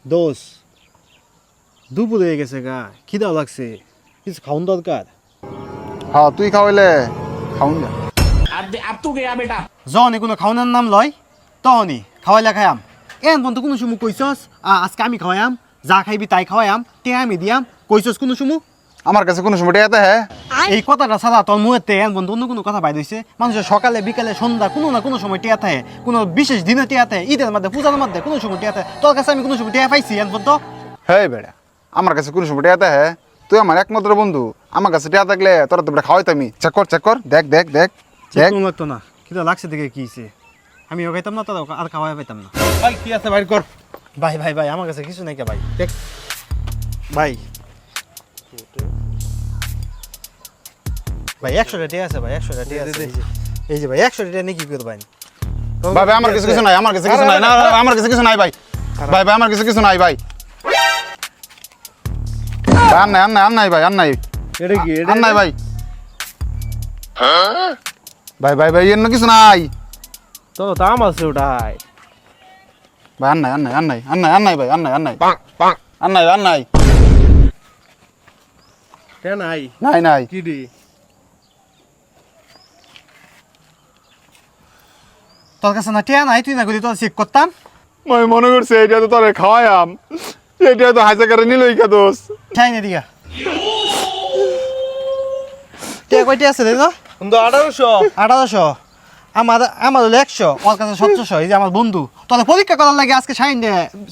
দোষ দুপুর হয়ে গেছে গা, খিদাও লাগছে, কিছু খাওয়ান দরকার। হ্যাঁ তুই খাওয়াইলে খাওন যা। যখনই কোনো খাওয়ানোর নাম লয় তখনই খাওয়াইলে খাইয়াম। এন বন্ধু কোনো সময় কইছস আজকে আমি খাওয়াইয়াম, যা খাইবি তাই খাওয়াইয়াম, তে আমি দিয়াম, কইছস কোনো সময়? আমার কাছে কোনো সময় টেয়াতে হ্যাঁ এই কথাটা ছাড়া তোর মুহেতে এন বন্ধু অন্য কোনো কথা বাইর হইছে? মানুষের সকালে বিকালে সন্ধ্যা কোনো না কোনো সময় টিয়া থাকে, কোনো বিশেষ দিনে টিয়া থাকে, ঈদের মধ্যে পূজার মধ্যে কোনো সময় টিয়া থাকে। তোর কাছে আমি কোনো সময় টিয়া পাইছি এন বন্ধু? হ্যাঁ বেড়া, আমার কাছে কোনো সময় টেয়াতে হ্যাঁ? তুই আমার একমাত্র বন্ধু, আমার কাছে টেয়া থাকলে তোরা তো খাওয়াইতামি। চেক কর দেখ দেখ দেখ দেখ। কোনো লাগতো না, খিদা লাগছে দেখে কি হইছে? আমি ও খাইতাম না, তোরা আর খাওয়াই পাইতাম না। ভাই কি আছে বাইর কর। ভাই ভাই ভাই আমার কাছে কিছু নাই কে ভাই। দেখ ভাই ভাই 100 টাকা আছে ভাই, 100 টাকা আছে। এই যে ভাই 100 টাকা নিয়ে কি করতে ভাই? ভাই ভাই আমার কাছে কিছু নাই, আমার কাছে কিছু নাই, না আমার কাছে কিছু নাই ভাই। ভাই ভাই আমার কাছে কিছু নাই ভাই। আর নাই ভাই, আর নাই। এটা কি? আর নাই ভাই। ভাই ভাই ভাই এর কিছু নাই তো দাম আছে ওটাই ভাই। আর নাই ভাই, আর নাই কে নাই নাই নাই। কি দি তোর কাছে না টিয়া নাই? তুই না করি তোর চেক করতাম। মই মনে করছি এটা তো তোরে খাওয়াইয়াম, এটা তো হাইজা করে নিলই কা দোষ। চাই না দিগা টিয়া কয়টি আছে রে? 1800। আমার হলো 100, ওর কাছে 1700। এই যে আমার বন্ধু, তোর পরীক্ষা করার লাগে আজকে সাইন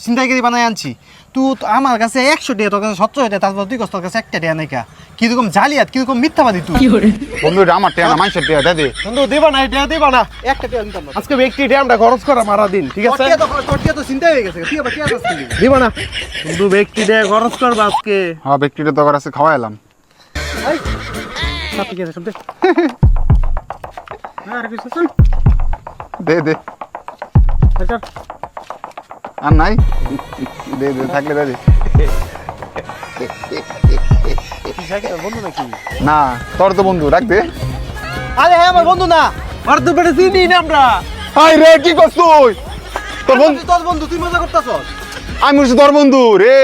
ছিনতাইকারী বানাই আনছি। তুই আমার কাছে 100 টাকা, তোর কাছে 1700 টাকা, তারপর তুই তোর কাছে একটা টাকা নাই কা। কিরকম জালিয়াত, কিরকম মিথ্যাবাদী তুই। বন্ধু এটা আমার টেয়া না, মানুষের টেয়া দে দে। বন্ধু দিবা না, এটা দিবা না, একটা টাকা দিতাম না। আজকে ব্যক্তি ড্যামটা খরচ করা মারা দিন, ঠিক আছে? তোর টিয়া তো চিন্তা হয়ে গেছে, তুই আবার টিয়া চাস কি? দিব না বন্ধু, ব্যক্তি ড্যাম খরচ করবা আজকে। হ্যাঁ ব্যক্তিটা তোর কাছে খাওয়াইলাম। সাথে কি আছে শুনতে? আর কিছু আছে? দে দে। এটা আর নাই? দে দে, থাকলে দে দে। বন্ধু নাকি? না তোর তো বন্ধু, রাখ দে। আরে হ্যাঁ আমার বন্ধু না। আর তো বেটা চিনি না আমরা। হাই রে কি করছ তুই? তোর বন্ধু, তোর বন্ধু, তুই মজা করতেছস? আমি হচ্ছি তোর বন্ধু রে।